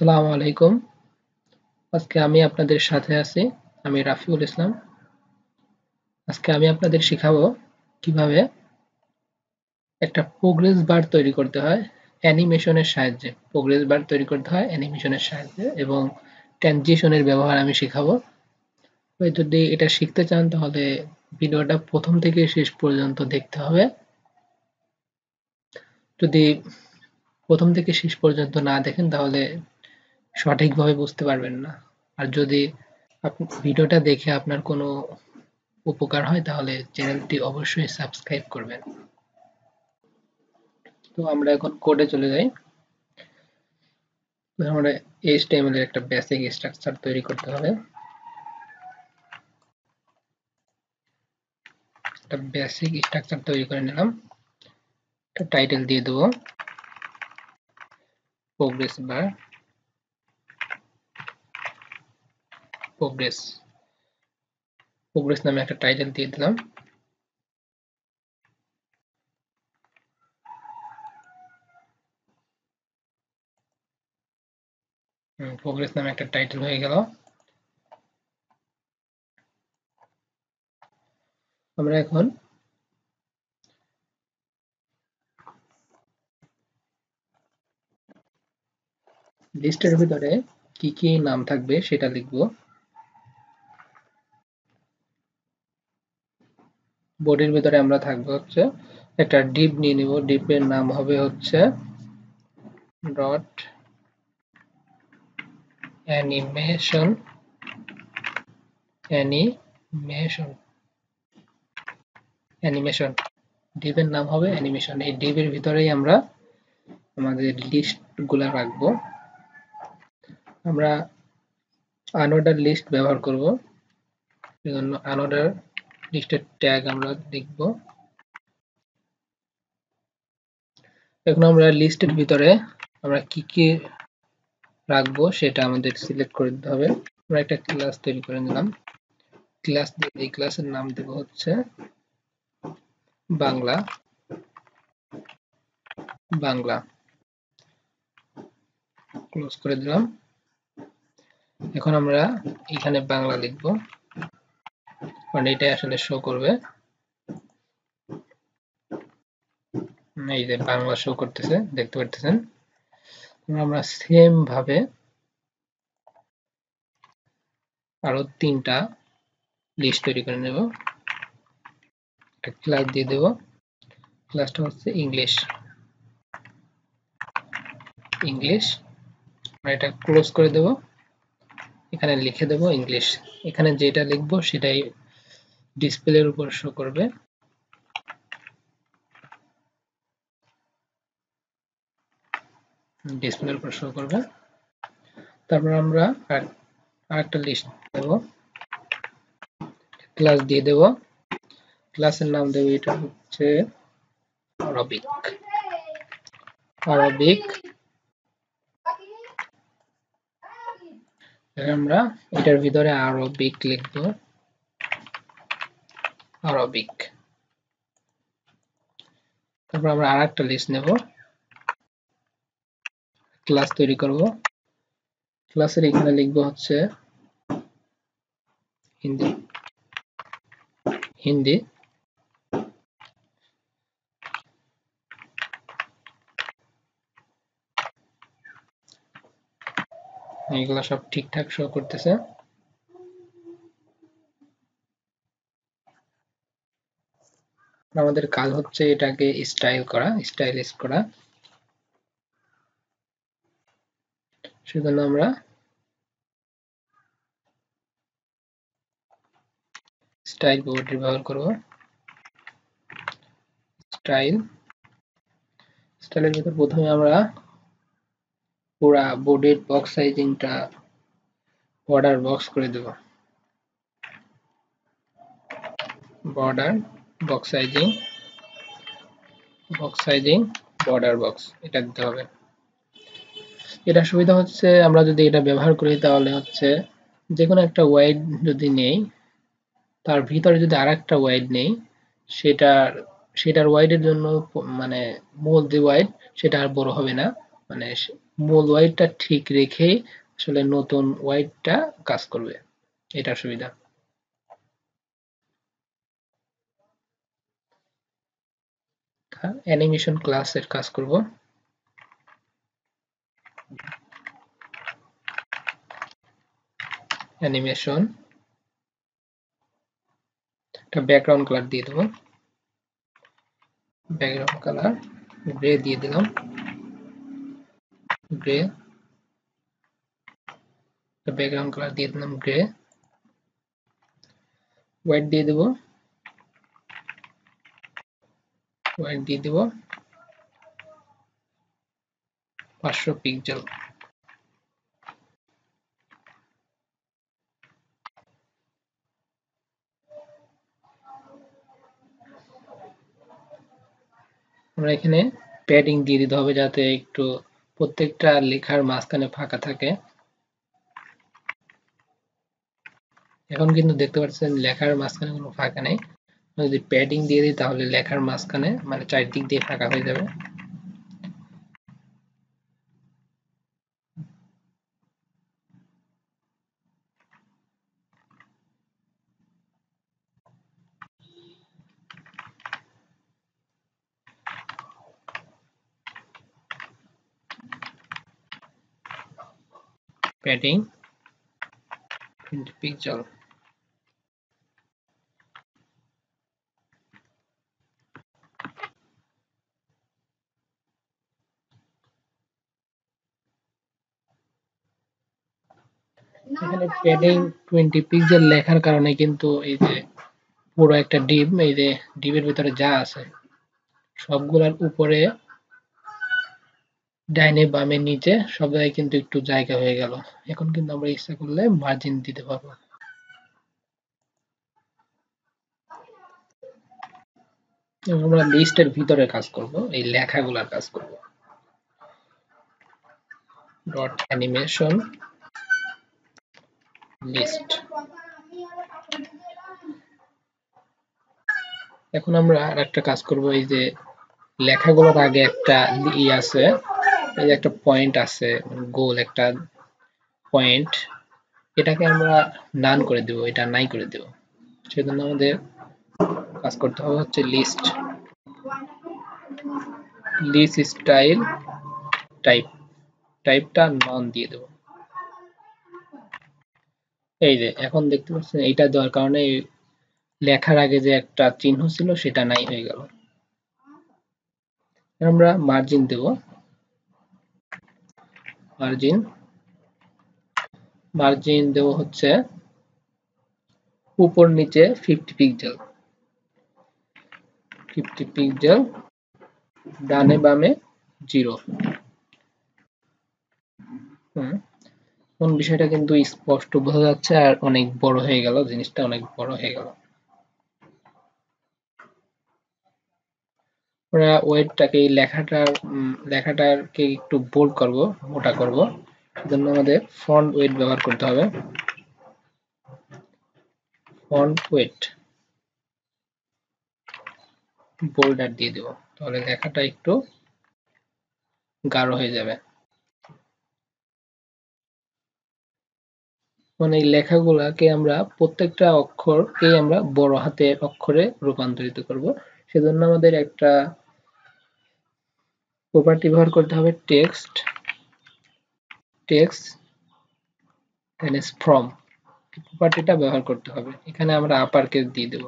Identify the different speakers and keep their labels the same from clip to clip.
Speaker 1: আসসালামু আলাইকুম। আজকে আমি আপনাদের সাথে আছি। আমি রাফিউল ইসলাম। আজকে আমি আপনাদের শিখাবো কিভাবে একটা প্রোগ্রেস বার তৈরি করতে হয় অ্যানিমেশনের সাহায্যে। প্রোগ্রেস বার তৈরি করতে হয় অ্যানিমেশনের সাহায্যে এবং ট্রানজিশনের ব্যবহার আমি শিখাবো। যদি এটা শিখতে চান তাহলে ভিডিওটা প্রথম থেকে শেষ পর্যন্ত দেখতে হবে। যদি প্রথম থেকে শেষ পর্যন্ত না দেখেন তাহলে সঠিকভাবে বুঝতে পারবেন না। আর যদি ভিডিওটা দেখে আপনার কোনো উপকার হয় তাহলে চ্যানেলটি অবশ্যই সাবস্ক্রাইব করবেন। তো আমরা এখন কোডে চলে যাই। আমরা HTML এর একটা বেসিক স্ট্রাকচার তৈরি করতে হবে। একটা বেসিক স্ট্রাকচার তৈরি করে নিলাম। একটা টাইটেল দিয়ে দেবো প্রোগ্রেস বার প্রোগ্রেস নামে একটা টাইটেল দিয়ে দিলাম। প্রোগ্রেস নামে একটা টাইটেল হয়ে গেল। আমরা এখন লিস্টের ভিতরে কি কি নাম থাকবে সেটা লিখব। বডির ভিতরে আমরা থাকবো হচ্ছে একটা ডিপ নিয়ে নিব। ডিপের নাম হবে হচ্ছে ডট অ্যানিমেশন অ্যানিমেশন ডিপের নাম হবে অ্যানিমেশন। এই ডিপের ভিতরেই আমরা আমাদের লিস্ট গুলা রাখবো। আমরা আনঅর্ডার লিস্ট ব্যবহার করব, সেজন্য আনঅর্ডার লিস্টের ট্যাগ আমরা লিখব। এখন আমরা লিস্টের ভিতরে আমরা কি কি রাখবো সেটা আমাদের সিলেক্ট করে দিতে হবে। আমরা একটা ক্লাস তৈরি করে নিলাম। ক্লাস দিয়ে এই ক্লাসের নাম দেব হচ্ছে বাংলা। ক্লোজ করে দিলাম। এখন আমরা এখানে বাংলা লিখব, কারণ এটাই আসলে শো করবে। এই যে বাংলা শো করতেছে, দেখতে পারতেছেন। আমরা সেম ভাবে আরো 3টা লিস্ট তৈরি করে নেব। একটা ক্লাস দিয়ে দেব, ক্লাসটা হচ্ছে ইংলিশ। আমরা এটা ক্লোজ করে দেব। এখানে লিখে দেব ইংলিশ। এখানে যেটা লিখবো সেটাই ডিসপ্লের উপর শো করবে। তারপর আমরা আরেকটা লিস্ট দেব, ক্লাস দিয়ে দেব। ক্লাসের নাম দেব এটা হচ্ছে আরবিক। আমরা এটার ভিতরে আরবিক লিখব। তারপর আমরা আরেকটা লিস্ট নেব, ক্লাস তৈরি করব। ক্লাসের এখানে লিখব হচ্ছে হিন্দি। এগুলা সব ঠিকঠাক শো করতেছে। আমাদের কাজ হচ্ছে এটাকে স্টাইলিশ করা। সেজন্য আমরা স্টাইল বোর্ড ব্যবহার করব। স্টাইলের ভিতর প্রথমে আমরা পুরা বোর্ডের বক্স সাইজিংটা বর্ডার বক্স করে দেব। Border box sizing border box এটা দিতে হবে। এটা সুবিধা হচ্ছে আমরা যদি এটা ব্যবহার করি তাহলে হচ্ছে যে কোনো একটা ওয়াইড যদি নেই, তার ভিতরে যদি আরেকটা ওয়াইড নেই, সেটার ওয়াইডের জন্য মানে মূল যে ওয়াইড সেটা আর বড় হবে না, মানে মূল ওয়াইডটা ঠিক রেখে আসলে নতুন ওয়াইডটা কাজ করবে, এটা সুবিধা। অ্যানিমেশন ক্লাসের কাজ করব। অ্যানিমেশন একটা ব্যাকগ্রাউন্ড কালার দিয়ে দেবো, ব্যাকগ্রাউন্ড কালার গ্রে দিয়ে দিলাম, গ্রে, ব্যাকগ্রাউন্ড কালার দিয়ে দিলাম গ্রে, হোয়াইট দিয়ে দেবো, হোয়াইট দিয়ে দেবো 500 পিক্সেল। আমরা এখানে প্যাডিং দিয়ে দিতে হবে যাতে একটু প্রত্যেকটা লেখার মাঝখানে ফাঁকা থাকে। এখন কিন্তু দেখতে পাচ্ছেন লেখার মাঝখানে কোনো ফাঁকা নেই। যদি প্যাডিং দিয়ে দিই তাহলে লেখার মাঝখানে মানে চারদিক দিয়ে ফাঁকা হয়ে যাবে। Padding 20 pixel. এখানে প্যাডিং 20 পিক্সেল লেখার কারণে কিন্তু এই যে পুরো একটা ডিপ, এই যে ডিপের ভিতরে যা আছে সবগুলার উপরে ডাইনে বামে নিচে সব জায়গায় কিন্তু একটু জায়গা হয়ে গেল। এখন কিন্তু আমরা ইচ্ছা করলে মার্জিন দিতে পারবো। আমরা লিস্টের ভিতরে কাজ করব, এই লেখাগুলার কাজ করব। Dot animation list. এখন আমরা আরেকটা কাজ করব, এই যে লেখাগুলোর আগে একটা ই আছে, এই যে একটা পয়েন্ট আছে, গোল একটা পয়েন্ট, এটাকে আমরা নান করে দেব, এটা নাই করে দেব। সেজন্য আমাদের কাজ করতে হবে হচ্ছে লিস্ট, লিস্ট স্টাইল টাইপ, টাইপটা নন দিয়ে দেব। এই যে এখন দেখতে পাচ্ছেন এইটা দেওয়ার কারণে লেখার আগে যে একটা চিহ্ন ছিল সেটা নাই হয়ে গেল। আমরা মার্জিন দেব, মার্জিন, মার্জিন দেব হচ্ছে উপর নিচে 50 পিক্সেল, 50 পিক্সেল, ডানে বামে 0। কোন বিষয়টা কিন্তু স্পষ্ট বোঝা যাচ্ছে আর অনেক বড় হয়ে গেল, জিনিসটা অনেক বড় হয়ে গেল। আমরা ওয়েটটাকে লেখাটাকে একটু বোল্ড করব, মোটা করব, সেজন্য আমাদের ফন্ট ওয়েট ব্যবহার করতে হবে। ফন্ট ওয়েট বোল্ডার দিয়ে দেব, তাহলে লেখাটা একটু গাঢ় হয়ে যাবে। মানে এই লেখাগুলাকে আমরা প্রত্যেকটা অক্ষরকেই আমরা বড় হাতের অক্ষরে রূপান্তরিত করব। সেজন্য আমাদের একটা প্রপার্টি ব্যবহার করতে হবে, টেক্সট, টেক্সট ফ্রম, প্রপার্টিটা ব্যবহার করতে হবে। এখানে আমরা আপার কেস দিয়ে দেব,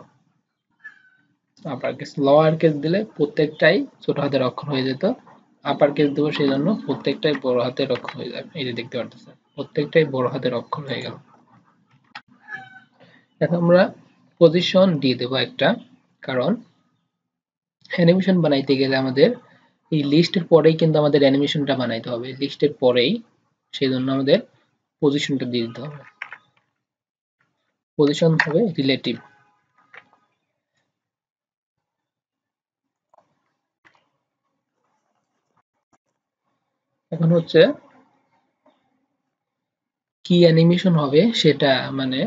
Speaker 1: আপার কেস। লোয়ার কেস দিলে প্রত্যেকটাই ছোট হাতের অক্ষর হয়ে যেত, আপার কেস দেবো সেই জন্য প্রত্যেকটাই বড় হাতের অক্ষর হয়ে যাবে। এই যে দেখতে পাচ্ছেন প্রত্যেকটাই বড় হাতের অক্ষর হয়ে গেল। এখন আমরা পজিশন দিয়ে দেবো একটা, কারণ অ্যানিমেশন বানাইতে গেলে আমাদের এই লিস্টের পরেই কিন্তু আমাদের অ্যানিমেশনটা বানাইতে হবে, লিস্টের পরেই, সেই জন্য আমাদের পজিশনটা দিয়ে দিতে হবে। পজিশন হবে রিলেটিভ। এখন হচ্ছে কি অ্যানিমেশন হবে সেটা, মানে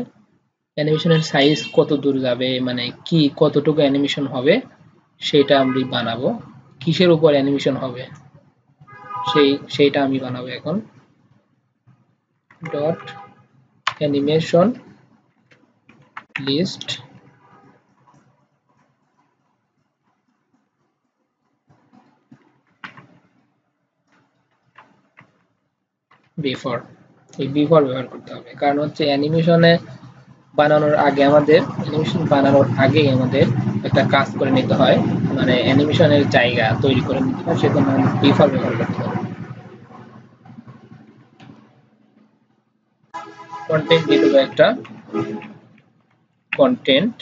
Speaker 1: অ্যানিমেশনের সাইজ কত দূর যাবে, মানে কি কতটুকু অ্যানিমেশন হবে সেটা আমরা বানাবো। কিসের উপর অ্যানিমেশন হবে সেইটা আমি বানাবো এখন। Dot animation list before. এই বিফোর ব্যবহার করতে হবে, কারণ হচ্ছে অ্যানিমেশনে অ্যানিমেশন বানানোর আগেই আমাদের একটা কাজ করে নিতে হয়, মানে অ্যানিমেশনের জায়গা তৈরি করে নিতে হয়, সেজন্য বিফোর ব্যবহার করতে হবে। কন্টেন্ট দিয়ে দেবো একটা কন্টেন্ট,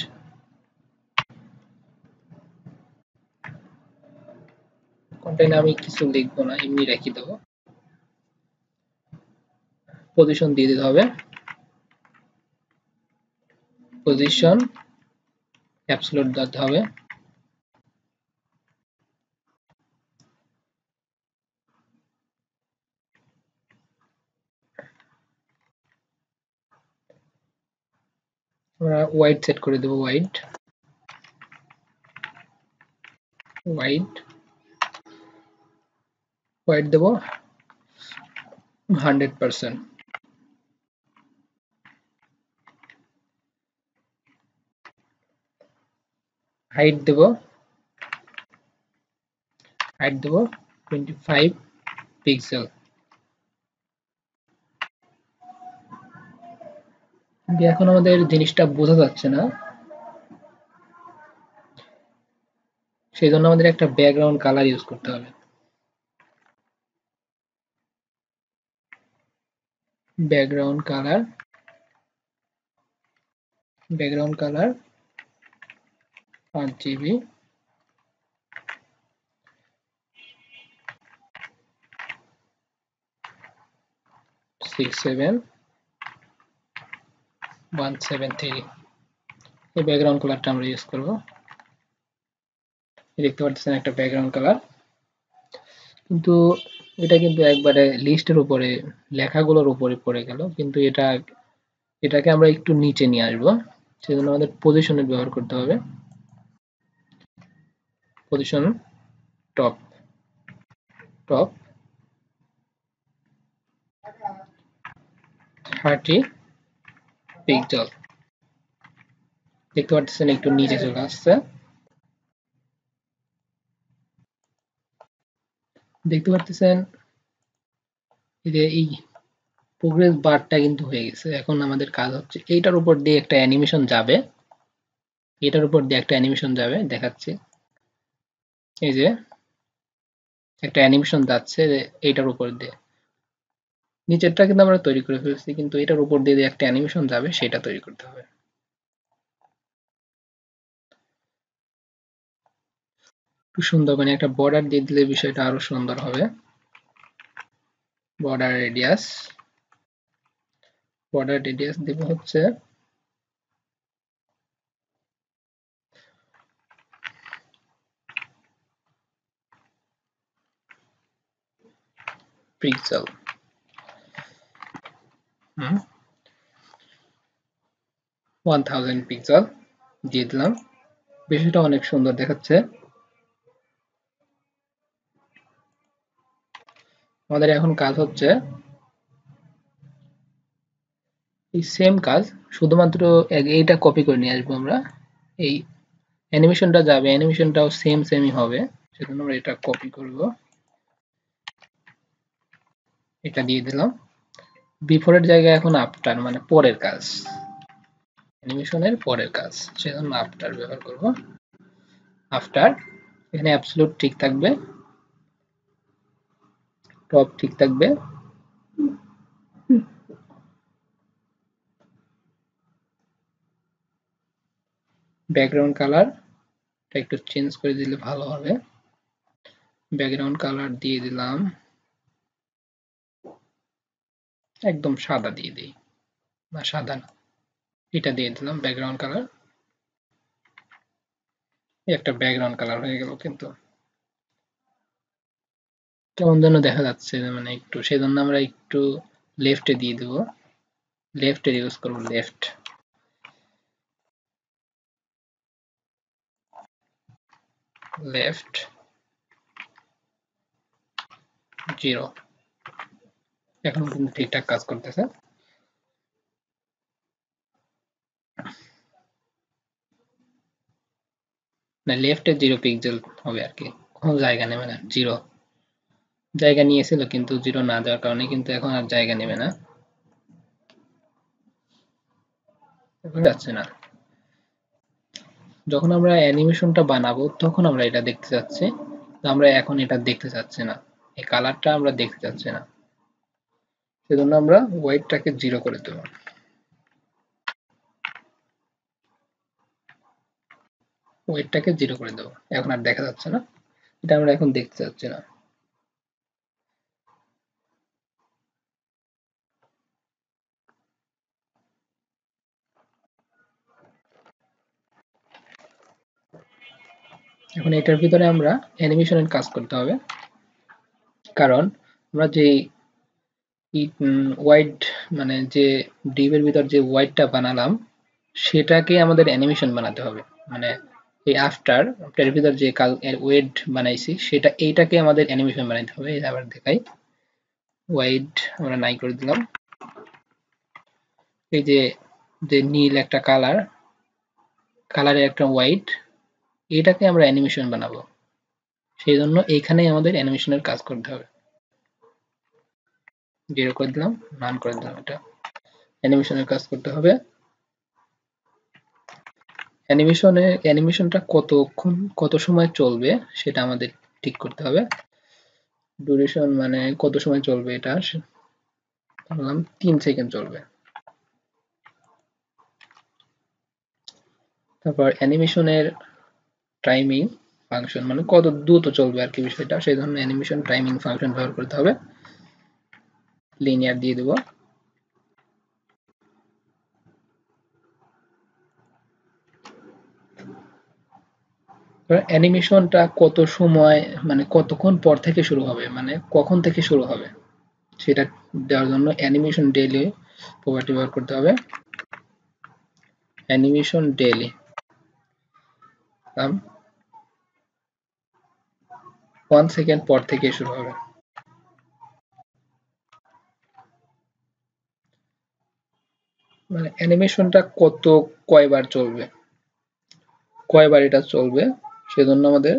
Speaker 1: কন্টেন্ট আমি কিছু লিখবো না, এমনি রেখে দেবো। পজিশন দিয়ে দিতে হবে, পজিশন অ্যাবসলিউট দিতে হবে। আমরা ওয়াইড সেট করে দেবো, ওয়াইড ওয়াইড ওয়াইড দেবো 100%। হাইট দেবো 25 পিক্সেল। এখন আমাদের জিনিসটা বোঝা যাচ্ছে না, সেই জন্য আমাদের একটা ব্যাকগ্রাউন্ড কালার ইউজ করতে হবে। Background colour 5 GB, 67173। এই ব্যাকগ্রাউন্ড কালারটা আমরা ইউজ করব। দেখতে পাচ্ছেন একটা ব্যাকগ্রাউন্ড কালার, কিন্তু এটা কিন্তু একবারে লিস্টের উপরে, লেখাগুলোর উপরে পড়ে গেল, কিন্তু এটাকে আমরা একটু নিচে নিয়ে আসবো, সেজন্য আমাদের পজিশনের ব্যবহার করতে হবে। Position top 30 pixel. দেখতে পাচ্ছেন একটু নিচে চলে আসছে। দেখতে পাচ্ছেন এই প্রোগ্রেস বারটা কিন্তু হয়ে গেছে। এখন আমাদের কাজ হচ্ছে এইটার উপর দিয়ে একটা অ্যানিমেশন যাবে, দেখাচ্ছি। এই যে একটা অ্যানিমেশন যাচ্ছে এইটার উপর দিয়ে, নিচেরটা কিন্তু আমরা তৈরি করে ফেলছি, কিন্তু এটার উপর দিয়ে একটা অ্যানিমেশন যাবে, সেটা তৈরি করতে হবে। একটু সুন্দর মানে একটা বর্ডার দিয়ে দিলে বিষয়টা আরো সুন্দর হবে। বর্ডার রেডিয়াস দেব হচ্ছে 1000 পিক্সেল দিয়ে দিলাম। বিষয়টা অনেক সুন্দর দেখাচ্ছে। আমাদের এখন কাজ হচ্ছে এই সেম কাজ, শুধুমাত্র এইটা কপি করে নিয়ে আসবো আমরা। এই অ্যানিমেশনটা যাবে, অ্যানিমেশনটাও সেমই হবে, সেজন্য আমরা এটা কপি করব, এটা দিয়ে দিলাম। বিফোরের জায়গায় এখন আফটার, মানে পরের কাজ, অ্যানিমেশনের পরের কাজ, সেজন্য আফটার ব্যবহার করব। আফটার এখানে অ্যাবসলিউট ঠিক থাকবে, টপ ঠিক থাকবে, ব্যাকগ্রাউন্ড কালার একটু চেঞ্জ করে দিলে ভালো হবে। ব্যাকগ্রাউন্ড কালার দিয়ে দিলাম একদম সাদা দিয়ে দিই, না সাদা না, এটা দিয়ে দিলাম ব্যাকগ্রাউন্ড কালার। একটা ব্যাকগ্রাউন্ড কালার হয়ে গেল, কিন্তু কেমন যেন দেখা যাচ্ছে, মানে একটু, সেজন্য আমরা একটু লেফটে দিয়ে দেব, লেফটে ইউজ করব, লেফট 0 এখন কিন্তু ঠিকঠাক কাজ করতেছে। না লেফটে 0 পিক্সেল হবে আর কি, কোনো জায়গা নেবে না। 0 জায়গা নিয়েছিল কিন্তু 0 না দেওয়ার কারণে কিন্তু এখন আর জায়গা নেবে না, যাচ্ছে না। যখন আমরা অ্যানিমেশনটা বানাবো তখন আমরা এটা দেখতে চাচ্ছি, তো আমরা এখন এটা দেখতে চাচ্ছি না, এই কালারটা আমরা দেখতে চাচ্ছি না, সেজন্য আমরা হোয়াইটটাকে 0 করে দেব। হোয়াইটটাকে 0 করে দেব, এখন আর দেখা যাচ্ছে না, এটা আমরা এখন দেখতে চাচ্ছি না। এখন এটার ভিতরে আমরা অ্যানিমেশনের কাজ করতে হবে, কারণ আমরা যে হোয়াইট মানে যে ডিপের ভিতর যে হোয়াইটটা বানালাম সেটাকে আমাদের অ্যানিমেশন বানাতে হবে, মানে এই আফটার এর ভিতর যে ওয়েট বানাইছি সেটা এইটাকে আমাদের অ্যানিমেশন বানাইতে হবে। আবার দেখাই, হোয়াইট আমরা নাই করে দিলাম, এই যে যে নীল একটা কালার, কালারের একটা হোয়াইট, এটাকে আমরা অ্যানিমেশন বানাবো, সেই জন্য এইখানেই আমাদের অ্যানিমেশনের কাজ করতে হবে। 0 করে দিলাম, নান করে দিলাম, এটা অ্যানিমেশনের কাজ করতে হবে। অ্যানিমেশনটা কতক্ষণ কত সময় চলবে সেটা আমাদের ঠিক করতে হবে। ডিউরেশন মানে কত সময় চলবে, এটা বললাম 3 সেকেন্ড চলবে। তারপর অ্যানিমেশনের টাইমিং ফাংশন মানে কত দ্রুত চলবে আর কি বিষয়টা, সেই জন্য অ্যানিমেশন টাইমিং ফাংশন ব্যবহার করতে হবে। লিনিয়ার দিয়ে দেব, অ্যানিমেশনটা কত সময় মানে কতক্ষণ পর থেকে শুরু হবে, মানে কখন থেকে শুরু হবে সেটা দেওয়ার জন্য অ্যানিমেশন ডেইলি প্রপার্টি ব্যবহার করতে হবে। অ্যানিমেশন ডেইলি 1 সেকেন্ড পর থেকে শুরু হবে। মানে অ্যানিমেশনটা কয়বার চলবে, কয়বার এটা চলবে সেজন্য আমাদের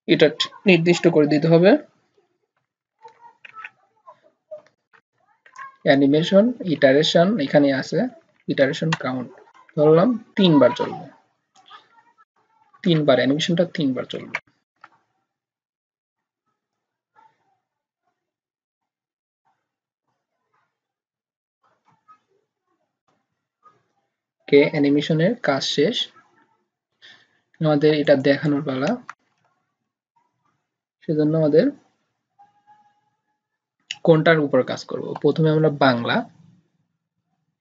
Speaker 1: এটা নির্দিষ্ট করে দিতে হবে। অ্যানিমেশন ইটারেশন এখানে আছে, ইটারেশন কাউন্ট ধরলাম 3 বার চলবে, 3 বার অ্যানিমেশনটা 3 বার চলবে। কে অ্যানিমেশনের কাজ শেষ, আমাদের এটা দেখানোর পালা, সেজন্য আমাদের কোনটার উপর কাজ করব। প্রথমে আমরা বাংলা,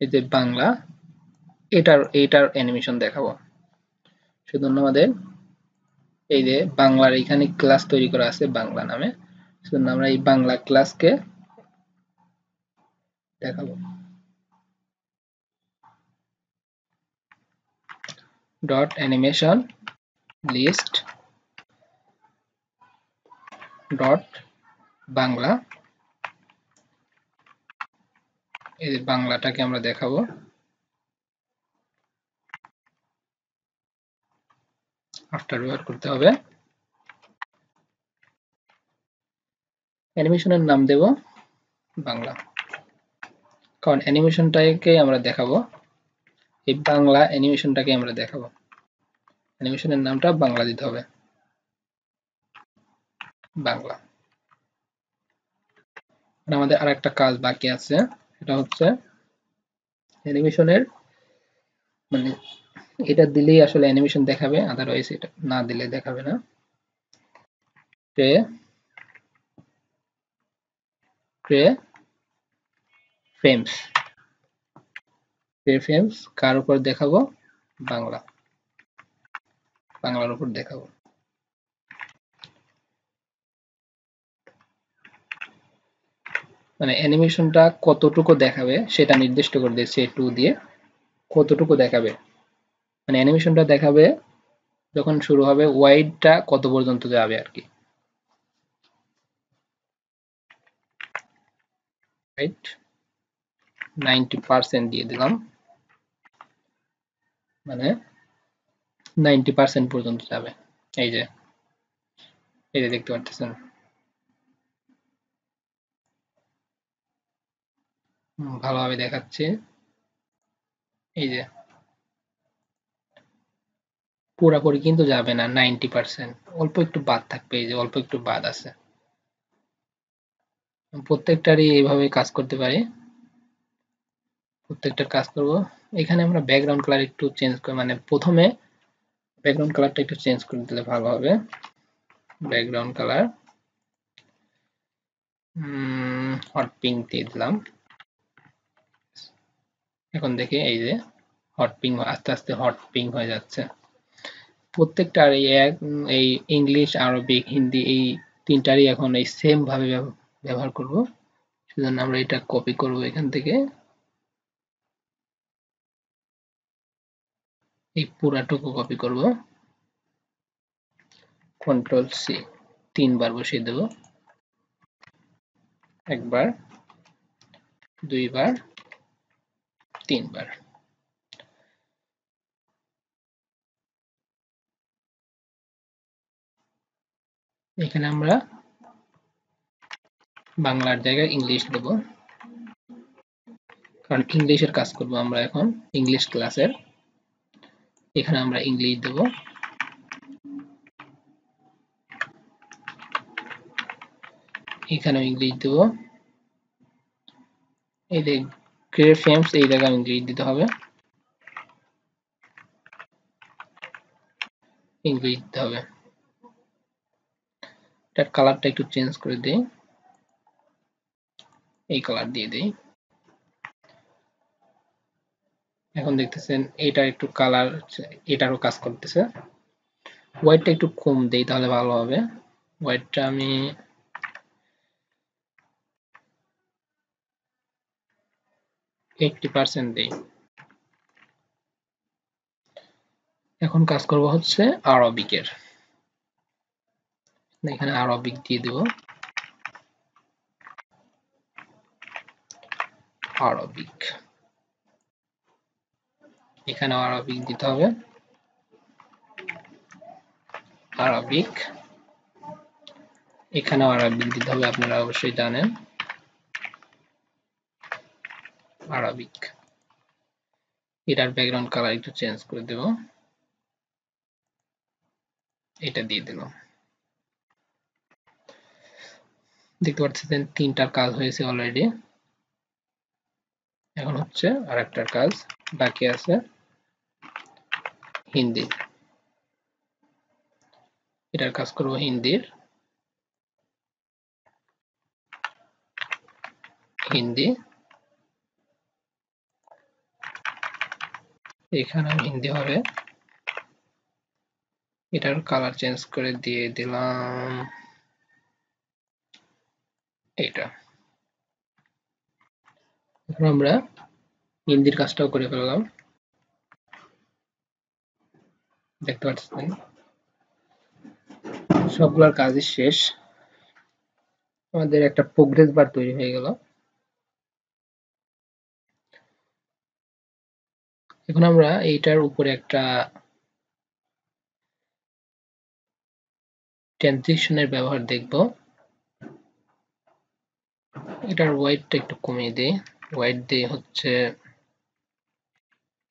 Speaker 1: এই যে বাংলা এটার অ্যানিমেশন দেখাবো, সেজন্য আমাদের এই যে বাংলার এখানে ক্লাস তৈরি করা আছে বাংলা নামে, সেজন্য আমরা এই বাংলা ক্লাসকে দেখাবো। Dot animation list dot Bangla, এই যে বাংলাটাকে আমরা দেখাবো। আফটার ব্যবহার করতে হবে, অ্যানিমেশনের নাম দেব বাংলা, কারণ অ্যানিমেশনটাকে আমরা দেখাবো, এই বাংলা অ্যানিমেশনটাকে আমরা দেখাবো, অ্যানিমেশনের নামটা বাংলা দিতে হবে, বাংলা। আমাদের আর একটা কাজ বাকি আছে, সেটা হচ্ছে অ্যানিমেশনের মানে এটা দিলেই আসলে অ্যানিমেশন দেখাবে, আদারওয়াইজ এটা না দিলে দেখাবে না। ফ্রেমস কার উপর দেখাবো, বাংলার উপর দেখাবো। মানে অ্যানিমেশনটা কতটুকু দেখাবে সেটা নির্দিষ্ট করে দিয়েছে 2 দিয়ে, কতটুকু দেখাবে মানে অ্যানিমেশনটা দেখাবে যখন শুরু হবে ওয়াইডটা কত পর্যন্ত যাবে আর কি। রাইট 90% দিয়ে দিলাম, মানে 90% পর্যন্ত যাবে। এই যে দেখতে পাচ্ছেন ভালোভাবে দেখাচ্ছে। এই যে পুরোপুরি কিন্তু যাবে না, 90% অল্প একটু বাদ থাকবে। এই যে অল্প একটু বাদ আছে। প্রত্যেকটারই এইভাবে কাজ করতে পারি, প্রত্যেকটার কাজ করব। এখানে আমরা ব্যাকগ্রাউন্ড কালার একটু চেঞ্জ করে, মানে প্রথমে ব্যাকগ্রাউন্ড কালারটা একটু চেঞ্জ করে দিলে ভালো হবে। ব্যাকগ্রাউন্ড কালার হট পিঙ্ক দিয়ে দিলাম। এখন দেখি এই যে হট পিঙ্ক আস্তে আস্তে হট পিঙ্ক হয়ে যাচ্ছে। প্রত্যেকটার এই ইংলিশ, আরবিক, হিন্দি এই তিনটারই এখন এই সেম ভাবে ব্যবহার করব। সেজন্য আমরা এটা কপি করব এখান থেকে, এই পুরাটুকু কপি করব, কন্ট্রোল সি 3 বার বসিয়ে দেব। একবার, 2 বার, 3 বার। এখানে আমরা বাংলার জায়গায় ইংলিশ দেব, কারণ ইংলিশের কাজ করব আমরা এখন, ইংলিশ ক্লাসের। এখানে আমরা ইংলিশ দেব, এখানেও ইংলিশ দেব। এই যে ক্রিয়েট ফ্রেমস, এই জায়গায় ইংলিশ দিতে হবে, ইংলিশ দিতে হবে। এটার কালারটা একটু চেঞ্জ করে দেই, এই কালার দিয়ে দেই। এখন দেখতেছেন এটার একটু কালার, এটারও কাজ করতেছে। হোয়াইটটা একটু কম দেই তাহলে ভালো হবে। হোয়াইটটা আমি 80% দেই। এখন কাজ করব হচ্ছে আরবিকের। এখানে আরবিক দিয়ে দেব, আরবিক। এখানেও আরবিক দিতে হবে, আরবিক। এখানেও আরবিক দিতে হবে, আপনারা অবশ্যই জানেন, আরবিক। এটার ব্যাকগ্রাউন্ড কালার একটু চেঞ্জ করে দেব, এটা দিয়ে দিলাম। দেখতে পাচ্ছেন 3টার কাজ হয়েছে অলরেডি। এখন হচ্ছে আরেকটার কাজ বাকি আছে, হিন্দি। এটার কাজ করব হিন্দির, হিন্দি। এখানেও হিন্দি হবে, এটার কালার চেঞ্জ করে দিয়ে দিলাম এটা। এখন আমরা হিন্দির কাজটাও করে ফেললাম, দেখতে পাচ্ছেন সবগুলোর কাজই শেষ। আমাদের একটা প্রোগ্রেস বার তৈরি হয়ে গেল। এখন আমরা এইটার উপরে একটা ট্রানজিশনের ব্যবহার দেখব। এটার ওয়েটটা একটু কমিয়ে দেই, ওয়েট দিয়ে হচ্ছে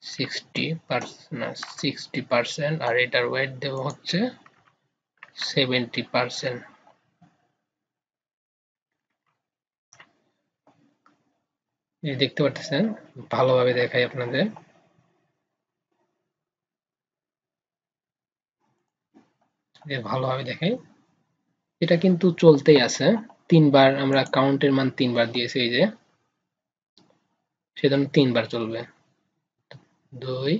Speaker 1: 60%, আর এটার ওয়েট দেব হচ্ছে 70%। দেখতে পাচ্ছেন ভালোভাবে দেখাই আপনাদের, ভালোভাবে দেখাই। এটা কিন্তু চলতেই আছে, 3 বার আমরা কাউন্টের মান 3 বার দিয়েছি, এই যে সেজন্য 3 বার চলবে। 2,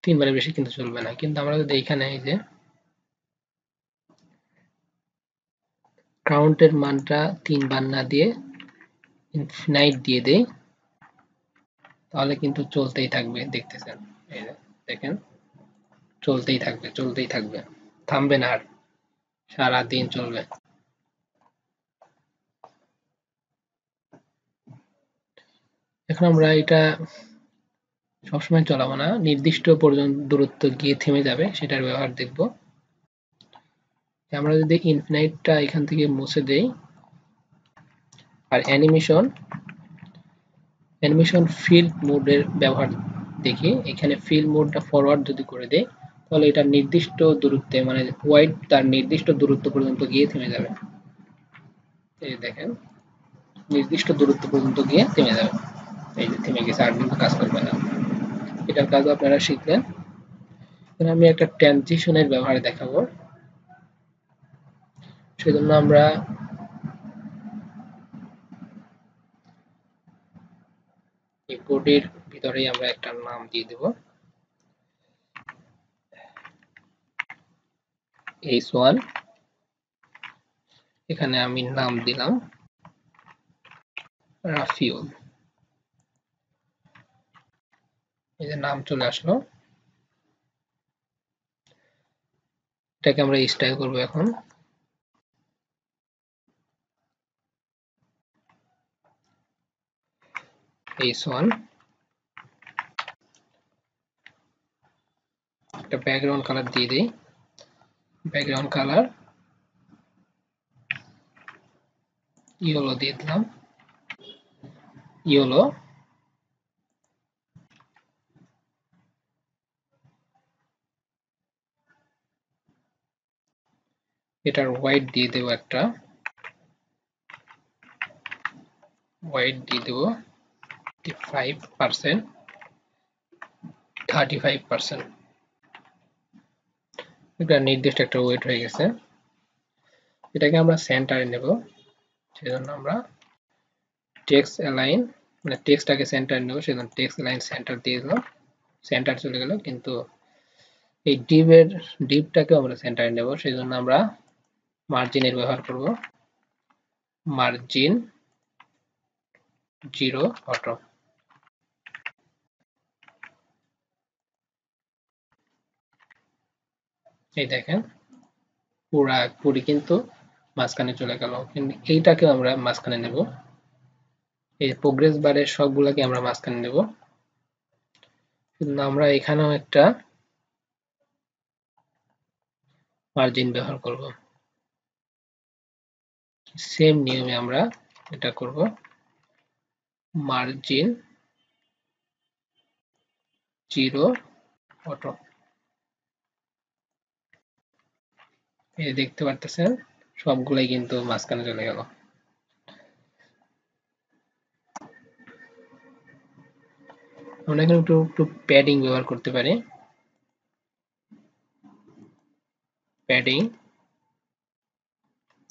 Speaker 1: 3 বারের বেশি কিন্তু চলবে না। কিন্তু আমরা যদি এইখানে এই যে কাউন্টের মানটা 3 বার না দিয়ে ইনফিনাইট দিয়ে দেই, তাহলে কিন্তু চলতেই থাকবে। দেখতেছেন, এই যে দেখেন চলতেই থাকবে, চলতেই থাকবে, থামবে না, আর সারা দিন চলবে। এখন আমরা এটা সবসময় চালাবো না, নির্দিষ্ট পর্যন্ত দূরত্ব গিয়ে থেমে যাবে সেটার ব্যবহার দেখব। আমরা যদি ইনফিনাইটটা এখান থেকে মুছে দেই আর অ্যানিমেশন ফিল্ড মোডের ব্যবহার দেখি, এখানে ফিল্ড মোডটা ফরওয়ার্ড যদি করে দেই তাহলে এটা নির্দিষ্ট দূরত্বে মানে ওয়াইড তার নির্দিষ্ট দূরত্ব পর্যন্ত গিয়ে থেমে যাবে। এই দেখেন নির্দিষ্ট দূরত্ব পর্যন্ত গিয়ে থেমে যাবে, এই যে থেমে গেছে আর কিন্তু কাজ করবে না। এটার কাজ আপনারা শিখলেন। আমি একটা ট্রানজিশনের ব্যবহার দেখাবো। সেজন্য আমরা এই বোর্ডের ভিতরেই আমরা একটা নাম দিয়ে দেব, H1। এখানে আমি নাম দিলাম রাফিউল। এই যে নাম চলে আসলো। এটাকে আমরা স্টাইল করব এখন। H1 একটা ব্যাকগ্রাউন্ড কালার দিয়ে দিই, ব্যাকগ্রাউন্ড কালার ইয়েলো দিয়ে দিলাম, ইয়েলো। এটার হোয়াইট দিয়ে দেব, একটা হোয়াইট দিয়ে দেব 5%, 35%। এটা নির্দিষ্ট একটা ওয়েট হয়ে গেছে। এটাকে আমরা সেন্টারে নেব, সেজন্য আমরা টেক্সট অ্যালাইন মানে টেক্সটটাকে সেন্টারে নেব, সেজন্য টেক্সট অ্যালাইন সেন্টার দিয়ে দিলাম। সেন্টার চলে গেল, কিন্তু এই ডিপটাকে আমরা সেন্টারে নেব, সেজন্য আমরা মার্জিনের ব্যবহার করব, মার্জিন 0 অটো। এই দেখেন পুরি কিন্তু মাঝখানে চলে গেল, কিন্তু এইটাকে আমরা মাঝখানে নেব। এই প্রোগ্রেস বারের সবগুলোকে আমরা মাঝখানে নেব, কিন্তু আমরা এখানেও একটা মার্জিন ব্যবহার করব। সেম নিয়মে আমরা এটা করব, মার্জিন 0 অটো। এই দেখতে পারতেছেন সবগুলাই কিন্তু মাঝখানে চলে গেল। আমরা এখানে একটু প্যাডিং ব্যবহার করতে পারি। প্যাডিং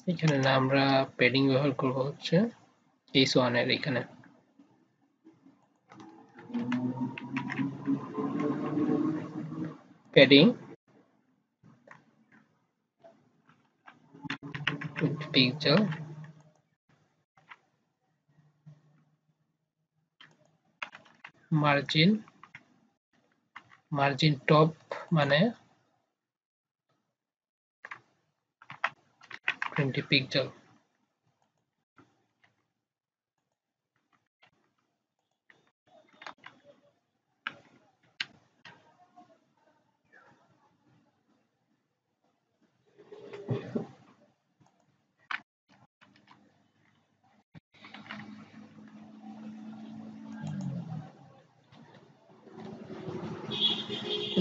Speaker 1: এখানে না, আমরা প্যাডিং ব্যবহার করব হচ্ছে H1 এর এখানে। প্যাডিং পিক্সেল, মার্জিন টপ মানে 20 পিক্সেল।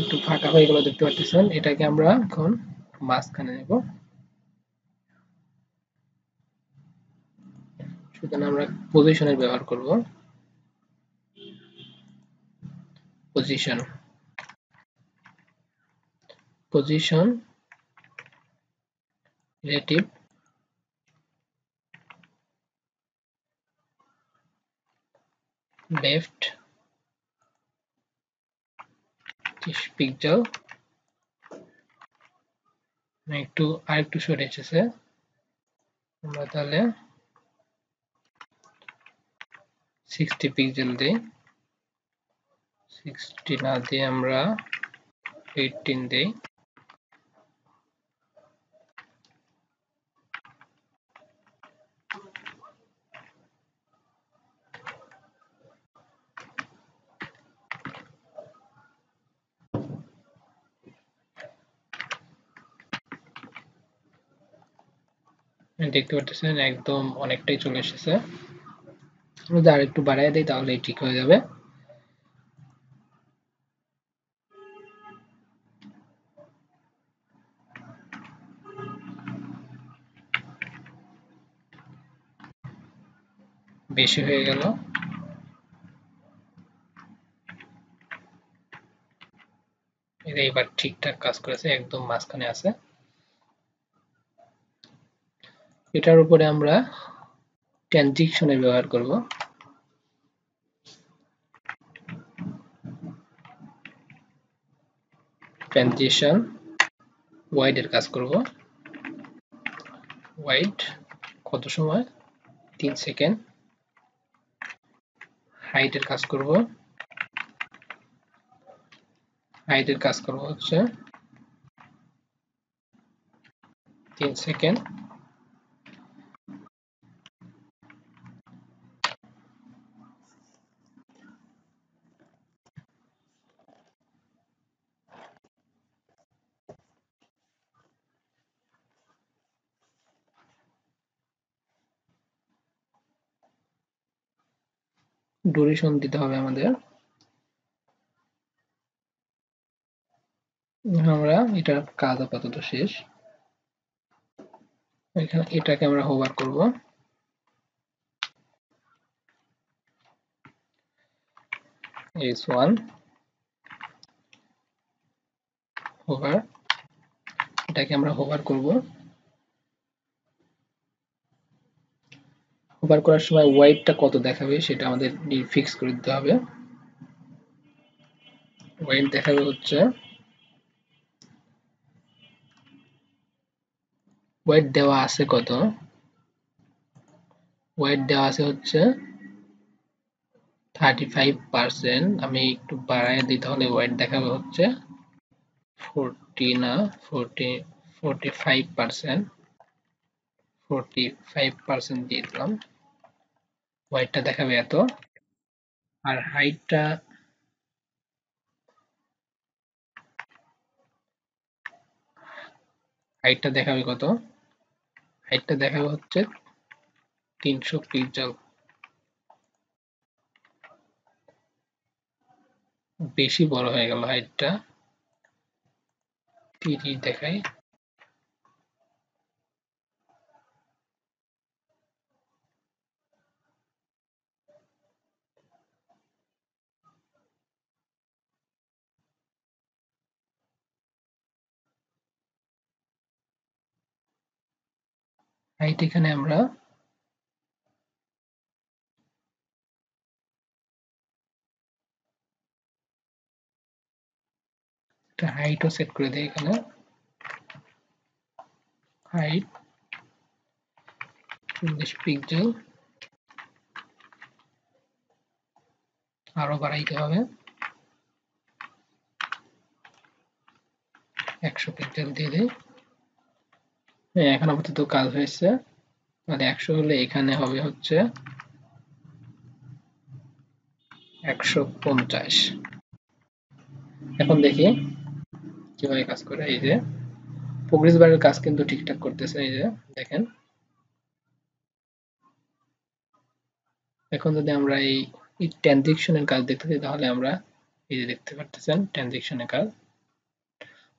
Speaker 1: একটু ফাঁকা হয়ে গেল দেখতে পাচ্ছেন, এটাকে আমরা এখন মাঝখানে নেব। সুতরাং আমরা পজিশনের ব্যবহার করব, পজিশন রিলেটিভ লেফট 30 পিক্সেল। আরেকটু সরে এসেছে, আমরা তাহলে 60 পিক্সেল দিই, 60 না দিয়ে আমরা 18 দিই। দেখতে পাচ্ছেন একদম অনেকটাই চলে এসেছে। যদি আর একটু বাড়ায় দেই তাহলেই ঠিক হয়ে যাবে। বেশি হয়ে গেল। এটা এবার ঠিকঠাক কাজ করেছে, একদম মাঝখানে আছে। এটার উপরে আমরা ট্রানজিশনের ব্যবহার করব। ট্রানজিশন ওয়াইড এর কাজ করব। ওয়াইড কত সময়? 3 সেকেন্ড। হাইট এর কাজ করব। হাইট এর কাজ করব হচ্ছে 3 সেকেন্ড। ডিউরেশন দিতে হবে আমাদের। আমরা এটার কাজ আপাতত শেষ। এখানে এটাকে আমরা হোভার করব। S1 হোভার, এটাকে আমরা হোভার করব। হোভার করার সময় ওয়াইডটা কত দেখাবে সেটা আমাদের ফিক্স করে দিতে হবে। ওয়াইড দেখাবে হচ্ছে, ওয়াইড দেওয়া আছে কত? ওয়াইড দেওয়া আছে হচ্ছে 35%। আমি একটু বাড়ায় দিই তাহলে ওয়াইড দেখাবে হচ্ছে 40 না 45%। 45% দিয়ে দিলাম। ওয়াইডটা দেখাবে এত। আর হাইটটা দেখাবে কত? হাইটটা দেখাবে হচ্ছে 300 পিক্সেল। বেশি বড় হয়ে গেল হাইটটা। 30 দেখাই। হাইট এখানে আমরা একটা হাইটও সেট করে দিই এখানে। Height 40 pixel. আরো বাড়াইতে হবে, 100 পিক্সেল দিয়ে দিই। এখন আপাতত কাজ হয়েছে। মানে 100 হলে এখানে হবে হচ্ছে 150। এখন দেখি কিভাবে কাজ করে। এই যে প্রোগ্রেস বারের কাজ কিন্তু ঠিকঠাক করতেছে। এই যে দেখেন, এখন যদি আমরা এই ট্রানজিশনের কাজ দেখতে চাই তাহলে আমরা এই যে দেখতে পারতেছেন ট্রানজিশনের কাজ।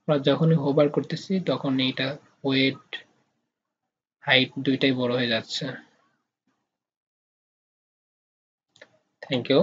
Speaker 1: আমরা যখনই হোভার করতেছি তখন এইটা ওয়েট হাইট দুইটাই বড় হয়ে যাচ্ছে। Thank you.